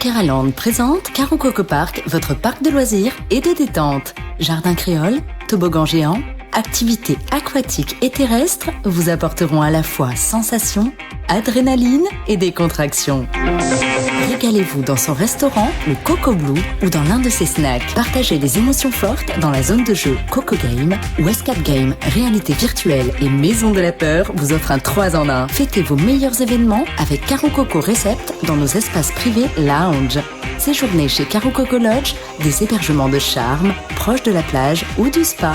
Karaland présente Karo Coco Park, votre parc de loisirs et de détente. Jardin créole, toboggan géant, activités aquatiques et terrestres vous apporteront à la fois sensations, adrénaline et décontraction. Régalez-vous dans son restaurant, le Coco Blue, ou dans l'un de ses snacks. Partagez des émotions fortes dans la zone de jeu Coco Game, où Escape Game, réalité virtuelle et maison de la peur vous offre un 3 en 1. Fêtez vos meilleurs événements avec Karo Coco Recept dans nos espaces privés lounge. Séjournez chez Karo Coco Lodge, des hébergements de charme, proches de la plage ou du spa.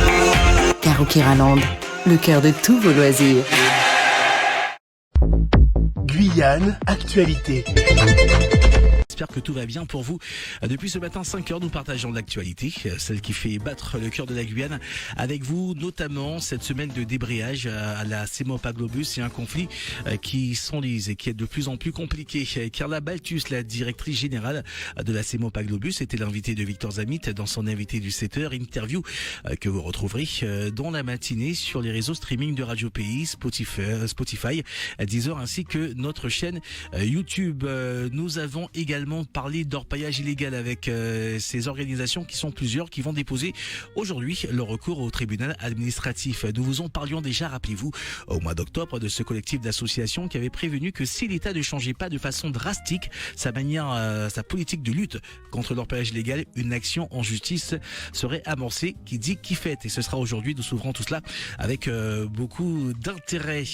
Karaland, le cœur de tous vos loisirs. Guyane, actualité. J'espère que tout va bien pour vous. Depuis ce matin, 5 heures, nous partageons l'actualité, celle qui fait battre le cœur de la Guyane. Avec vous, notamment, cette semaine de débrayage à la CEMOPA Globus et un conflit qui s'enlise et qui est de plus en plus compliqué. Carla Baltus, la directrice générale de la CEMOPA Globus, était l'invitée de Victor Zamit dans son invité du 7h, interview que vous retrouverez dans la matinée sur les réseaux streaming de Radio Pays, Spotify, Deezer, ainsi que notre chaîne YouTube. Nous avons également parler d'orpaillage illégal avec ces organisations qui sont plusieurs, qui vont déposer aujourd'hui le recours au tribunal administratif. Nous vous en parlions déjà, rappelez-vous, au mois d'octobre, de ce collectif d'associations qui avait prévenu que si l'État ne changeait pas de façon drastique sa politique de lutte contre l'orpaillage illégal, une action en justice serait amorcée, qui dit qui fait. Et ce sera aujourd'hui, nous s'ouvrons tout cela avec beaucoup d'intérêt.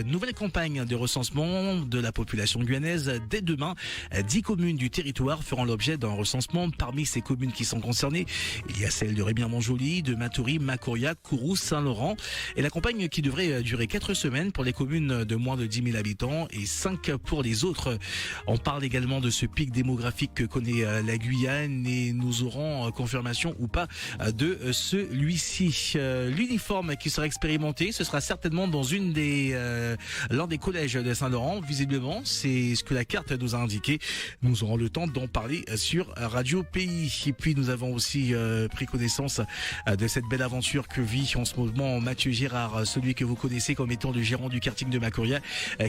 Nouvelle campagne de recensement de la population guyanaise. Dès demain, 10 communes du territoire feront l'objet d'un recensement. Parmi ces communes qui sont concernées, il y a celles de Rémière-Montjoly, de Matoury, Macoria, Kourou, Saint-Laurent. Et la campagne qui devrait durer 4 semaines pour les communes de moins de 10 000 habitants et 5 pour les autres. On parle également de ce pic démographique que connaît la Guyane et nous aurons confirmation ou pas de celui-ci. L'uniforme qui sera expérimenté, ce sera certainement dans l'un des collèges de Saint-Laurent. Visiblement, c'est ce que la carte nous a indiqué. Nous aurons le temps d'en parler sur Radio Pays. Et puis nous avons aussi pris connaissance de cette belle aventure que vit en ce moment Mathieu Girard, celui que vous connaissez comme étant le gérant du karting de Macoria,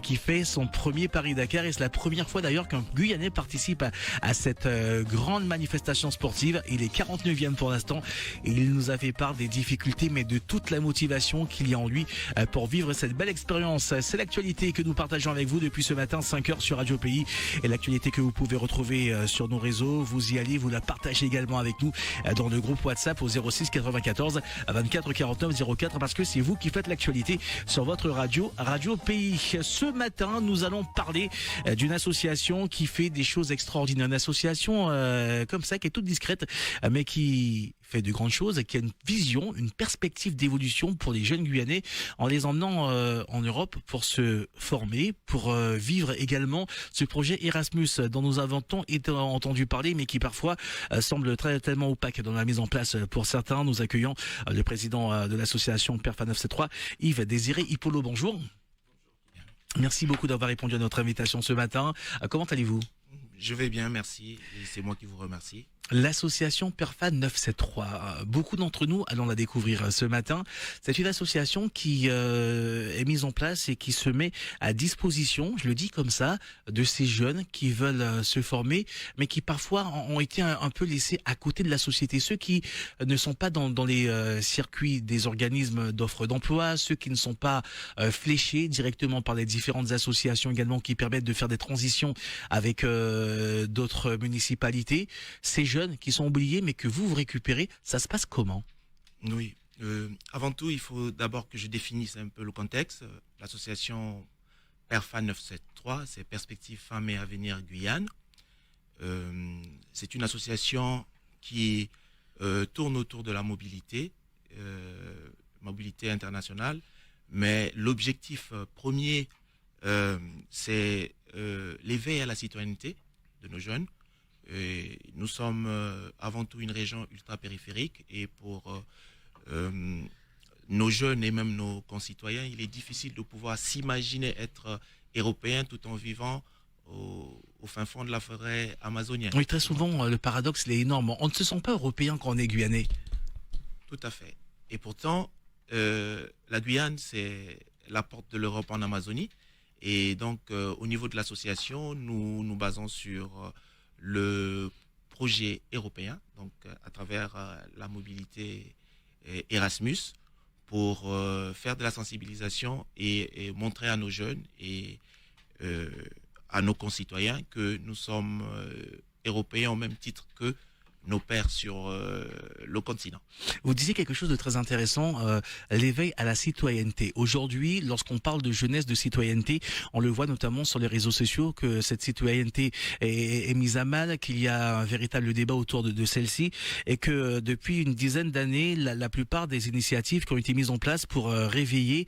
qui fait son premier Paris-Dakar. Et c'est la première fois d'ailleurs qu'un Guyanais participe à cette grande manifestation sportive. Il est 49e pour l'instant et il nous a fait part des difficultés mais de toute la motivation qu'il y a en lui pour vivre cette belle expérience. C'est l'actualité que nous partageons avec vous depuis ce matin, 5 heures sur Radio Pays, et l'actualité que vous pouvez retrouver sur nos réseaux. Vous y allez, vous la partagez également avec nous dans le groupe WhatsApp au 06 94 24 49 04, parce que c'est vous qui faites l'actualité sur votre Radio Pays. Ce matin, nous allons parler d'une association qui fait des choses extraordinaires. Une association comme ça, qui est toute discrète, mais qui fait de grandes choses, qui a une vision, une perspective d'évolution pour les jeunes Guyanais en les emmenant en Europe pour se former, pour vivre également ce projet Erasmus dont nous avons tant été entendu parler, mais qui parfois semble tellement opaque dans la mise en place pour certains. Nous accueillons le président de l'association PERFA 973, Yves Désiré Hippolo. Bonjour. Merci beaucoup d'avoir répondu à notre invitation ce matin. Comment allez-vous ? Je vais bien, merci. Et c'est moi qui vous remercie. L'association PERFA 973. Beaucoup d'entre nous allons la découvrir ce matin. C'est une association qui est mise en place et qui se met à disposition, je le dis comme ça, de ces jeunes qui veulent se former, mais qui parfois ont été un peu laissés à côté de la société. Ceux qui ne sont pas dans les circuits des organismes d'offres d'emploi, ceux qui ne sont pas fléchés directement par les différentes associations également qui permettent de faire des transitions avec d'autres municipalités. Ces jeunes qui sont oubliés mais que vous récupérez, ça se passe comment ? Oui, avant tout, il faut d'abord que je définisse un peu le contexte. L'association PERFA 973, c'est Perspectives Femmes et Avenir Guyane. C'est une association qui tourne autour de la mobilité internationale, mais l'objectif premier, c'est l'éveil à la citoyenneté de nos jeunes. Et nous sommes avant tout une région ultra-périphérique et pour nos jeunes et même nos concitoyens, il est difficile de pouvoir s'imaginer être européen tout en vivant au fin fond de la forêt amazonienne. Oui, très souvent, le paradoxe, il est énorme. On ne se sent pas européen quand on est guyanais. Tout à fait. Et pourtant, la Guyane, c'est la porte de l'Europe en Amazonie. Et donc, au niveau de l'association, nous nous basons sur le projet européen, donc à travers la mobilité Erasmus, pour faire de la sensibilisation et montrer à nos jeunes et à nos concitoyens que nous sommes européens au même titre que nos pairs sur le continent. Vous disiez quelque chose de très intéressant, l'éveil à la citoyenneté. Aujourd'hui, lorsqu'on parle de jeunesse, de citoyenneté, on le voit notamment sur les réseaux sociaux que cette citoyenneté est mise à mal, qu'il y a un véritable débat autour de celle-ci et que depuis une dizaine d'années, la plupart des initiatives qui ont été mises en place pour réveiller,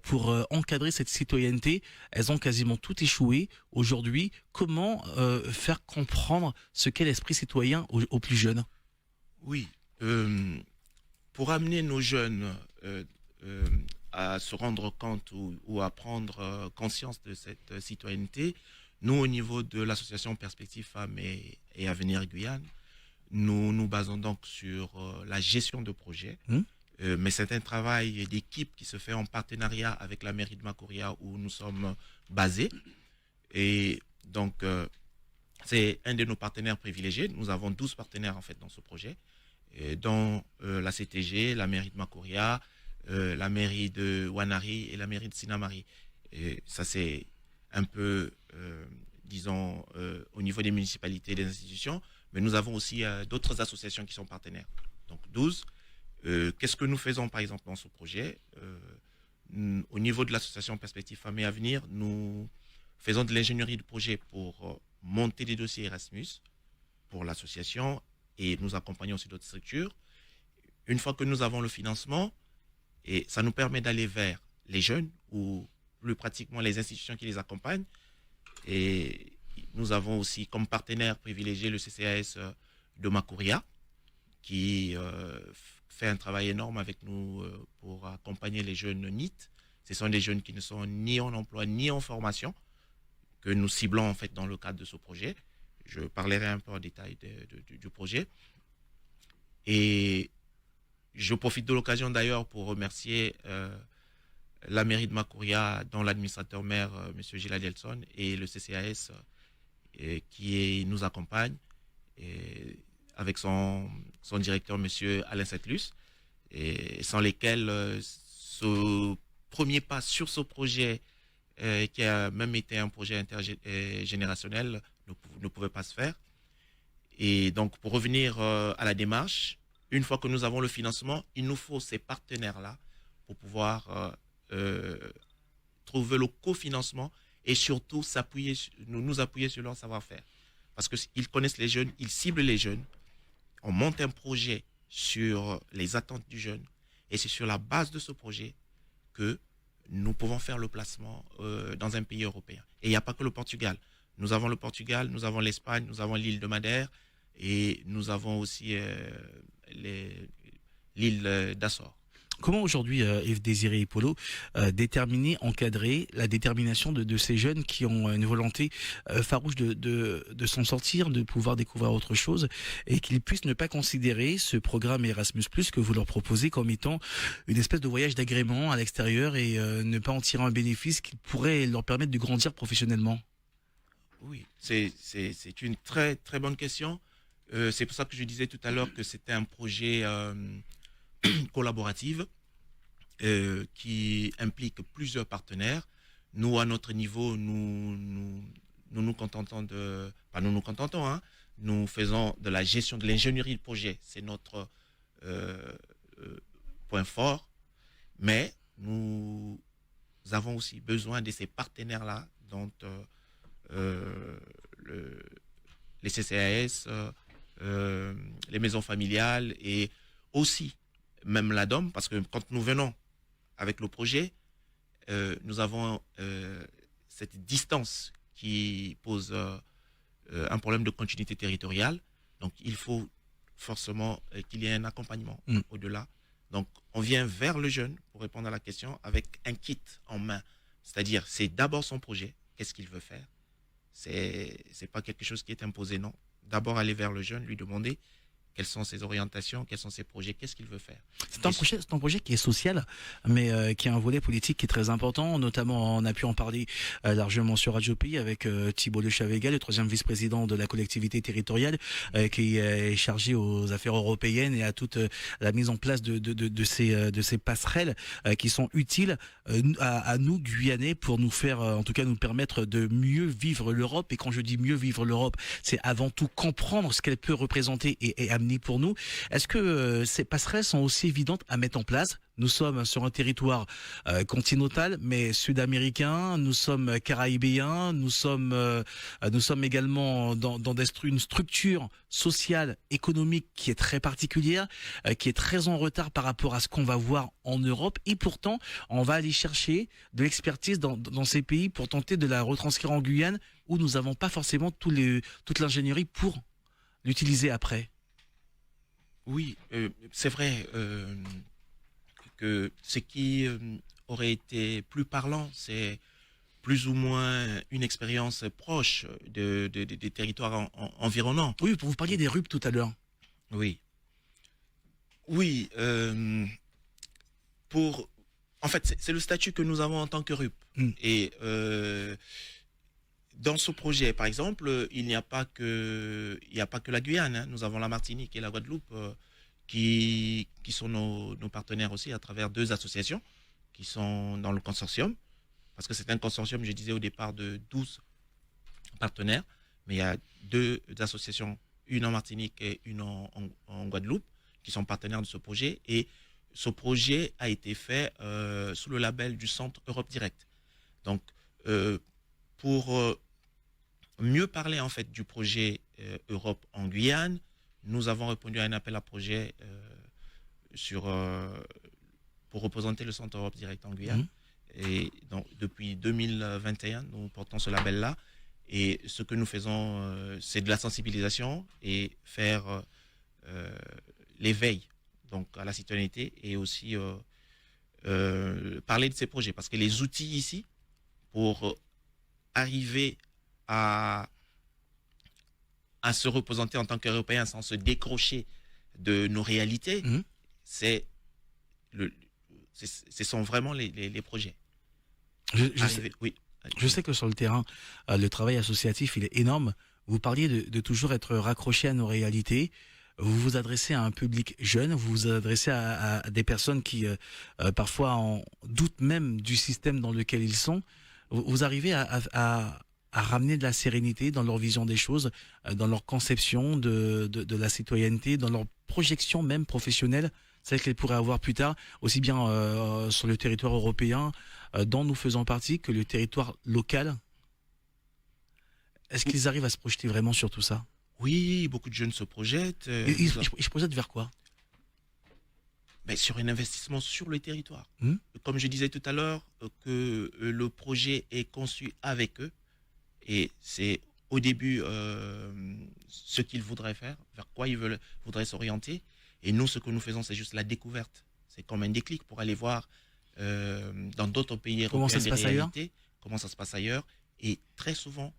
pour encadrer cette citoyenneté, elles ont quasiment toutes échoué. Aujourd'hui, comment faire comprendre ce qu'est l'esprit citoyen aux plus jeunes? Oui, pour amener nos jeunes à se rendre compte ou à prendre conscience de cette citoyenneté, nous, au niveau de l'association Perspective Femmes et Avenir Guyane, nous nous basons donc sur la gestion de projets, mais c'est un travail d'équipe qui se fait en partenariat avec la mairie de Macoria où nous sommes basés. Et donc, c'est un de nos partenaires privilégiés. Nous avons 12 partenaires en fait dans ce projet, dont la CTG, la mairie de Macoria, la mairie de Wanari et la mairie de Sinamari. Et ça, c'est un peu, disons, au niveau des municipalités et des institutions, mais nous avons aussi d'autres associations qui sont partenaires. Donc 12. Qu'est-ce que nous faisons par exemple dans ce projet? Au niveau de l'association Perspective Femmes et Avenir, nous faisons de l'ingénierie de projet pour monter des dossiers Erasmus pour l'association et nous accompagnons aussi d'autres structures. Une fois que nous avons le financement, et ça nous permet d'aller vers les jeunes ou plus pratiquement les institutions qui les accompagnent. Et nous avons aussi comme partenaire privilégié le CCAS de Macoria qui fait un travail énorme avec nous pour accompagner les jeunes NEET. Ce sont des jeunes qui ne sont ni en emploi ni en formation que nous ciblons en fait dans le cadre de ce projet. Je parlerai un peu en détail du projet. Et je profite de l'occasion d'ailleurs pour remercier la mairie de Macoria, dont l'administrateur maire, M. Gilles Adelson, et le CCAS qui nous accompagne, et avec son directeur, M. Alain Setlus, et sans lesquels ce premier pas sur ce projet, qui a même été un projet intergénérationnel, ne pouvait pas se faire. Et donc, pour revenir à la démarche, une fois que nous avons le financement, il nous faut ces partenaires-là pour pouvoir trouver le cofinancement et surtout nous appuyer sur leur savoir-faire. Parce qu'ils connaissent les jeunes, ils ciblent les jeunes. On monte un projet sur les attentes du jeune et c'est sur la base de ce projet que nous pouvons faire le placement dans un pays européen. Et il n'y a pas que le Portugal. Nous avons le Portugal, nous avons l'Espagne, nous avons l'île de Madère et nous avons aussi l'île d'Assor. Comment aujourd'hui, Yves Désiré Hippolyte, déterminer, encadrer la détermination de ces jeunes qui ont une volonté farouche de s'en sortir, de pouvoir découvrir autre chose et qu'ils puissent ne pas considérer ce programme Erasmus+, que vous leur proposez comme étant une espèce de voyage d'agrément à l'extérieur et ne pas en tirer un bénéfice qui pourrait leur permettre de grandir professionnellement? Oui, c'est une très très bonne question. C'est pour ça que je disais tout à l'heure que c'était un projet collaborative qui implique plusieurs partenaires. Nous, à notre niveau, nous contentons hein. Nous faisons de la gestion de l'ingénierie de projet. C'est notre point fort. Mais nous avons aussi besoin de ces partenaires-là, dont les CCAS, les maisons familiales et aussi même l'ADOM, parce que quand nous venons avec le projet, nous avons cette distance qui pose un problème de continuité territoriale. Donc, il faut forcément qu'il y ait un accompagnement au-delà. Donc, on vient vers le jeune, pour répondre à la question, avec un kit en main. C'est-à-dire, c'est d'abord son projet, qu'est-ce qu'il veut faire. C'est pas quelque chose qui est imposé, non. D'abord aller vers le jeune, lui demander quelles sont ses orientations, quels sont ses projets, qu'est-ce qu'il veut faire. C'est un projet qui est social, mais qui a un volet politique qui est très important. Notamment, on a pu en parler largement sur Radio Pays avec Thibault Le Chavega, le 3e vice-président de la collectivité territoriale, qui est chargé aux affaires européennes et à toute la mise en place de ces passerelles qui sont utiles à nous Guyanais pour nous faire, en tout cas, nous permettre de mieux vivre l'Europe. Et quand je dis mieux vivre l'Europe, c'est avant tout comprendre ce qu'elle peut représenter et amener pour nous. Est-ce que ces passerelles sont aussi évidentes à mettre en place? Nous sommes sur un territoire continental, mais sud-américain. Nous sommes caraïbéens. Nous sommes également dans une structure sociale, économique qui est très particulière, qui est très en retard par rapport à ce qu'on va voir en Europe. Et pourtant, on va aller chercher de l'expertise dans ces pays pour tenter de la retranscrire en Guyane, où nous n'avons pas forcément toute l'ingénierie pour l'utiliser après. Oui, c'est vrai que ce qui aurait été plus parlant, c'est plus ou moins une expérience proche des territoires environnants. Oui, vous parliez des RUP tout à l'heure. Oui. Oui, en fait, c'est le statut que nous avons en tant que RUP. Et dans ce projet, par exemple, il n'y a pas que la Guyane, hein. Nous avons la Martinique et la Guadeloupe qui sont nos partenaires aussi à travers 2 associations qui sont dans le consortium. Parce que c'est un consortium, je disais au départ, de 12 partenaires. Mais il y a 2 associations, une en Martinique et une en Guadeloupe, qui sont partenaires de ce projet. Et ce projet a été fait sous le label du Centre Europe Direct. Donc, pour mieux parler en fait du projet Europe en Guyane, nous avons répondu à un appel à projet pour représenter le Centre Europe Direct en Guyane. Et donc, depuis 2021, nous portons ce label-là. Et ce que nous faisons, c'est de la sensibilisation et faire l'éveil donc à la citoyenneté et aussi parler de ces projets. Parce que les outils ici, pour arriver à se représenter en tant qu'Européens sans se décrocher de nos réalités, ce sont vraiment les projets. Je sais que sur le terrain, le travail associatif, il est énorme. Vous parliez de toujours être raccroché à nos réalités. Vous vous adressez à un public jeune, vous vous adressez à des personnes qui parfois en doutent même du système dans lequel ils sont. Vous arrivez à ramener de la sérénité dans leur vision des choses, dans leur conception de la citoyenneté, dans leur projection même professionnelle, celle qu'elles pourraient avoir plus tard, aussi bien sur le territoire européen, dont nous faisons partie, que le territoire local. Est-ce qu'ils arrivent à se projeter vraiment sur tout ça? Oui, beaucoup de jeunes se projettent. Ils se projettent vers quoi? Ben, sur un investissement sur le territoire. Comme je disais tout à l'heure, que le projet est conçu avec eux. Et c'est au début ce qu'ils voudraient faire, vers quoi ils voudraient s'orienter. Et nous, ce que nous faisons, c'est juste la découverte. C'est comme un déclic pour aller voir dans d'autres pays européens des réalités, comment ça se passe ailleurs. Et très souvent,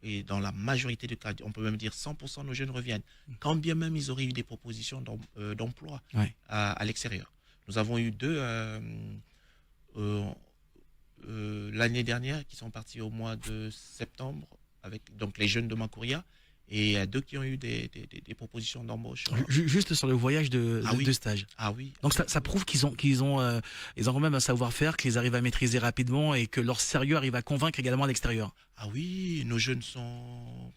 et dans la majorité des cas, on peut même dire 100% de nos jeunes reviennent, quand bien même ils auraient eu des propositions d'emploi à l'extérieur. Nous avons eu 2 l'année dernière qui sont partis au mois de septembre avec donc les jeunes de Macouria, et il y a 2 qui ont eu des propositions d'embauche. Juste sur le voyage de stage. Ah oui. Donc ça prouve qu'ils ont quand même un savoir-faire, qu'ils arrivent à maîtriser rapidement et que leur sérieux arrive à convaincre également à l'extérieur. Ah oui, nos jeunes sont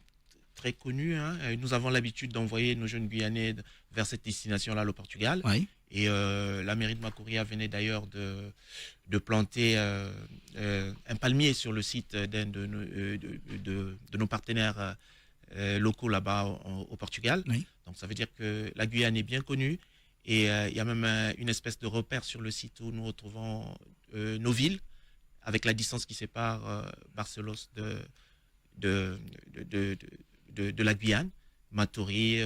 très connus, hein. Nous avons l'habitude d'envoyer nos jeunes Guyanais vers cette destination-là, le Portugal. Oui. Et la mairie de Macouria venait d'ailleurs de planter un palmier sur le site d'un de nos partenaires locaux là-bas au Portugal. Oui. Donc ça veut dire que la Guyane est bien connue. Et il y a même une espèce de repère sur le site où nous retrouvons nos villes, avec la distance qui sépare Barcelos de la Guyane, Matoury,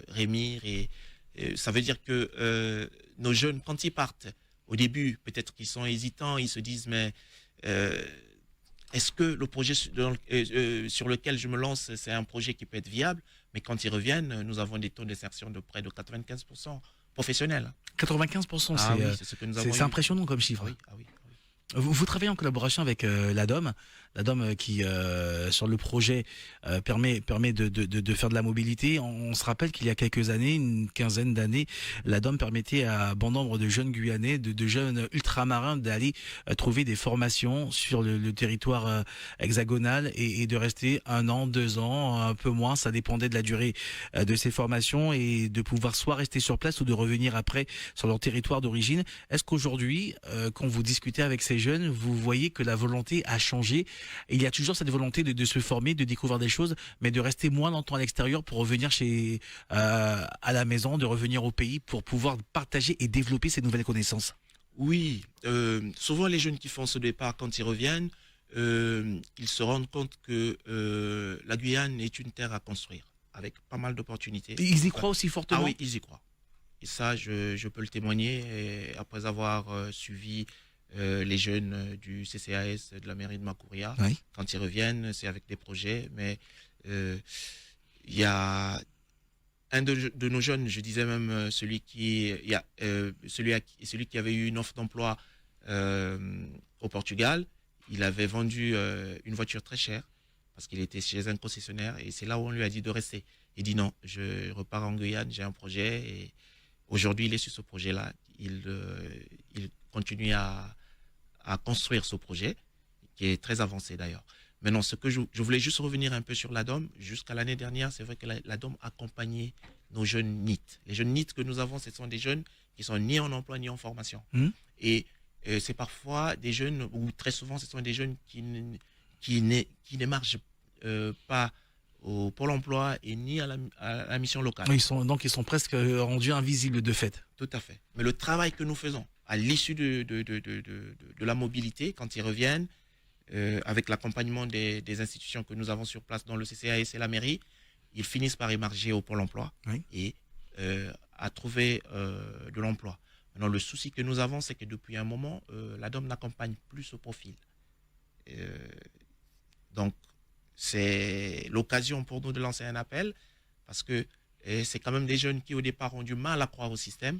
Rémire. Et ça veut dire que nos jeunes, quand ils partent, au début, peut-être qu'ils sont hésitants, ils se disent, mais est-ce que le projet sur lequel je me lance, c'est un projet qui peut être viable? Mais quand ils reviennent, nous avons des taux d'insertion de près de 95% professionnels. 95%, C'est ce que nous avons c'est eu. impressionnant comme chiffre. Ah oui, ah oui, ah oui. Vous travaillez en collaboration avec l'ADOM, qui sur le projet permet de faire de la mobilité. On se rappelle qu'il y a quelques années, une quinzaine d'années, l'ADOM permettait à bon nombre de jeunes Guyanais, de jeunes ultramarins d'aller trouver des formations sur le territoire hexagonal et de rester 1 an, 2 ans, un peu moins, ça dépendait de la durée de ces formations et de pouvoir soit rester sur place ou de revenir après sur leur territoire d'origine. Est-ce qu'aujourd'hui, quand vous discutez avec ces jeunes, vous voyez que la volonté a changé? Il y a toujours cette volonté de se former, de découvrir des choses, mais de rester moins longtemps à l'extérieur pour revenir à la maison, de revenir au pays pour pouvoir partager et développer ces nouvelles connaissances. Oui, souvent les jeunes qui font ce départ, quand ils reviennent, ils se rendent compte que la Guyane est une terre à construire, avec pas mal d'opportunités. Et ils y croient aussi fortement? Ah oui, ils y croient. Et ça, je peux le témoigner. Et après avoir suivi les jeunes du CCAS, de la mairie de Makouria, Oui. quand ils reviennent, c'est avec des projets. Mais il y a un de nos jeunes, je disais même celui qui avait eu une offre d'emploi au Portugal. Il avait vendu une voiture très chère parce qu'il était chez un concessionnaire et c'est là où on lui a dit de rester. Il dit non, je repars en Guyane, j'ai un projet et aujourd'hui il est sur ce projet-là. Il continue à construire ce projet qui est très avancé d'ailleurs. Maintenant, ce que je voulais juste revenir un peu sur l'ADOM. Jusqu'à l'année dernière, c'est vrai que l'ADOM accompagnait nos jeunes NIT. Les jeunes NIT que nous avons, ce sont des jeunes qui sont ni en emploi ni en formation. Et c'est parfois des jeunes, ou très souvent, ce sont des jeunes qui n'émargent pas au Pôle emploi et ni à la mission locale. Ils sont presque rendus invisibles de fait. Tout à fait. Mais le travail que nous faisons à l'issue de la mobilité, quand ils reviennent, avec l'accompagnement des institutions que nous avons sur place dans le CCAS et la mairie, ils finissent par émarger au Pôle emploi et à trouver de l'emploi. Maintenant, le souci que nous avons, c'est que depuis un moment, l'ADOM n'accompagne plus ce profil. Donc, c'est l'occasion pour nous de lancer un appel parce que c'est quand même des jeunes qui, au départ, ont du mal à croire au système.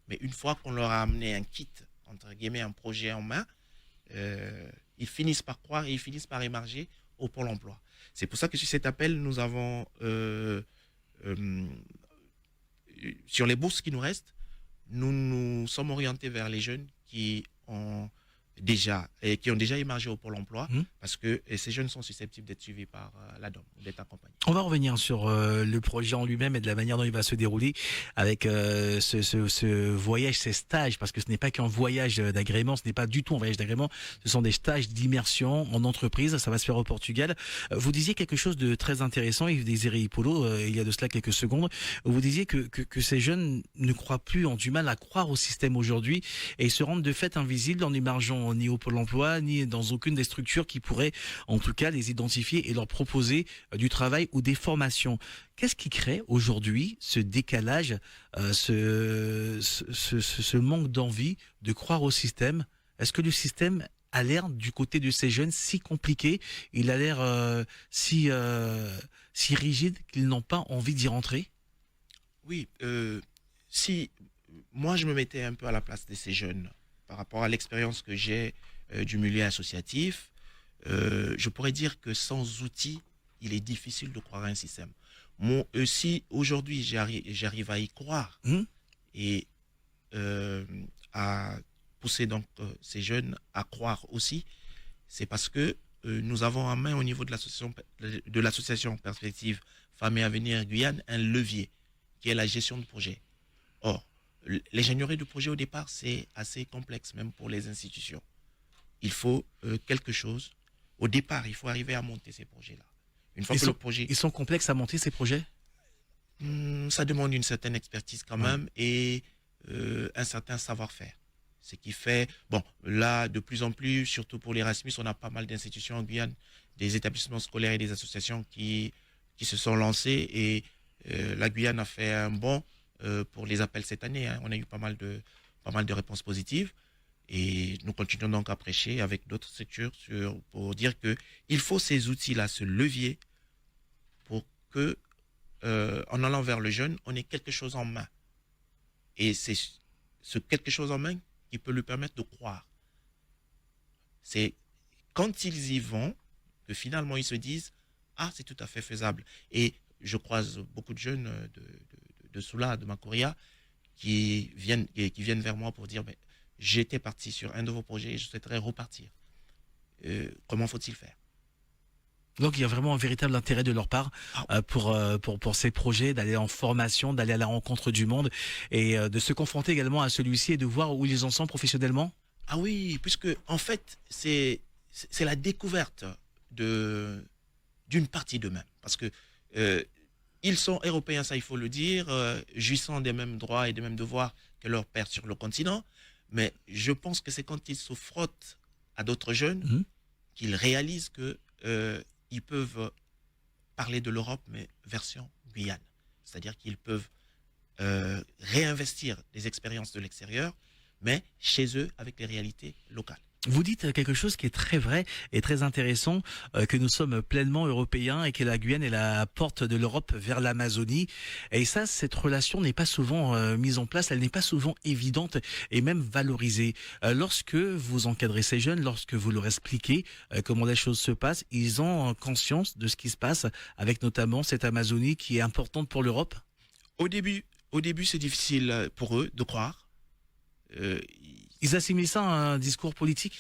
Mais une fois qu'on leur a amené un kit, entre guillemets, un projet en main, ils finissent par croire et ils finissent par émarger au Pôle emploi. C'est pour ça que sur cet appel, nous avons, sur les bourses qui nous restent, nous nous sommes orientés vers les jeunes qui ont déjà émargé au Pôle emploi parce que ces jeunes sont susceptibles d'être suivis par l'ADOM, d'être accompagnés. On va revenir sur le projet en lui-même et de la manière dont il va se dérouler avec ce voyage, ces stages, parce que ce n'est pas qu'un voyage d'agrément, ce n'est pas du tout un voyage d'agrément, ce sont des stages d'immersion en entreprise, ça va se faire au Portugal. Vous disiez quelque chose de très intéressant, Yves Désiré Hippolo, il y a de cela quelques secondes, vous disiez que ces jeunes ne croient plus, ont du mal à croire au système aujourd'hui et se rendent de fait invisibles en émargeant ni au Pôle emploi, ni dans aucune des structures qui pourraient en tout cas les identifier et leur proposer du travail ou des formations. Qu'est-ce qui crée aujourd'hui ce décalage, ce manque d'envie de croire au système? Est-ce que le système a l'air du côté de ces jeunes si compliqué, il a l'air si rigide qu'ils n'ont pas envie d'y rentrer? Oui, si moi je me mettais un peu à la place de ces jeunes par rapport à l'expérience que j'ai du milieu associatif, je pourrais dire que sans outils, il est difficile de croire à un système. Si aujourd'hui j'arrive à y croire et à pousser donc ces jeunes à croire aussi, c'est parce que nous avons en main au niveau de l'association Perspective Femmes et Avenir Guyane un levier qui est la gestion de projet. Or, l'ingénierie de projet au départ, c'est assez complexe, même pour les institutions. Il faut quelque chose. Au départ, il faut arriver à monter ces projets-là. Une fois que le projet... Ils sont complexes à monter, ces projets? Ça demande une certaine expertise quand même et un certain savoir-faire. Ce qui fait... Bon, là, de plus en plus, surtout pour l'Erasmus, on a pas mal d'institutions en Guyane, des établissements scolaires et des associations qui se sont lancés et la Guyane a fait un bond pour les appels cette année. On a eu pas mal de réponses positives. Et nous continuons donc à prêcher avec d'autres structures pour dire qu'il faut ces outils-là, ce levier, pour que, en allant vers le jeune, on ait quelque chose en main. Et c'est ce quelque chose en main qui peut lui permettre de croire. C'est quand ils y vont que finalement ils se disent « Ah, c'est tout à fait faisable ». Et je croise beaucoup de jeunes de Soula, de Makuria, qui viennent vers moi pour dire « J'étais parti sur un de vos projets et je souhaiterais repartir. Comment faut-il faire ?» Donc il y a vraiment un véritable intérêt de leur part pour ces projets, d'aller en formation, d'aller à la rencontre du monde et de se confronter également à celui-ci et de voir où ils en sont professionnellement. Ah oui, puisque en fait c'est la découverte d'une partie d'eux-mêmes, parce que ils sont européens, ça il faut le dire, jouissant des mêmes droits et des mêmes devoirs que leurs pairs sur le continent, mais je pense que c'est quand ils se frottent à d'autres jeunes qu'ils réalisent que ils peuvent parler de l'Europe, mais version Guyane. C'est-à-dire qu'ils peuvent réinvestir des expériences de l'extérieur, mais chez eux, avec les réalités locales. Vous dites quelque chose qui est très vrai et très intéressant, que nous sommes pleinement européens et que la Guyane est la porte de l'Europe vers l'Amazonie. Et ça, cette relation n'est pas souvent mise en place, elle n'est pas souvent évidente et même valorisée. Lorsque vous encadrez ces jeunes, lorsque vous leur expliquez comment les choses se passent, ils ont conscience de ce qui se passe avec notamment cette Amazonie qui est importante pour l'Europe? Au début, c'est difficile pour eux de croire. Ils assimilent ça à un discours politique?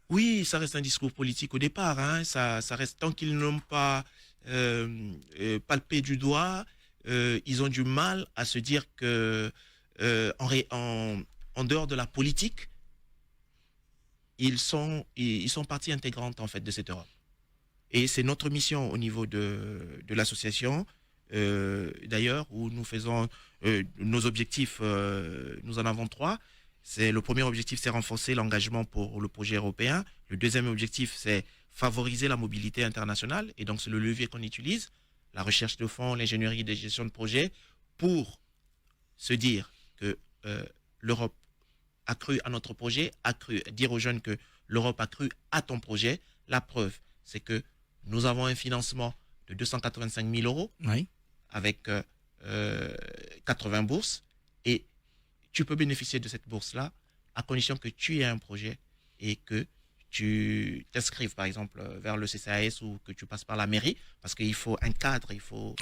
Oui, ça reste un discours politique au départ. Hein. Ça reste, tant qu'ils n'ont pas palpé du doigt, ils ont du mal à se dire que en dehors de la politique, ils sont partie intégrante en fait de cette Europe. Et c'est notre mission au niveau de l'association, d'ailleurs, où nous faisons nos objectifs, nous en avons 3. Le premier objectif, c'est renforcer l'engagement pour le projet européen. Le deuxième objectif, c'est favoriser la mobilité internationale. Et donc, c'est le levier qu'on utilise, la recherche de fonds, l'ingénierie de gestion de projet, pour se dire que l'Europe a cru à notre projet, dire aux jeunes que l'Europe a cru à ton projet. La preuve, c'est que nous avons un financement de 285 000 euros avec 80 bourses. Et tu peux bénéficier de cette bourse-là à condition que tu aies un projet et que tu t'inscrives, par exemple, vers le CCAS ou que tu passes par la mairie, parce qu'il faut un cadre, il faut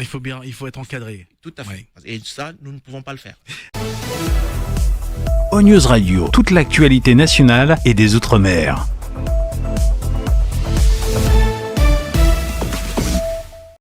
être encadré. Tout à fait. Et ça, nous ne pouvons pas le faire. ONews Radio, toute l'actualité nationale et des Outre-mer.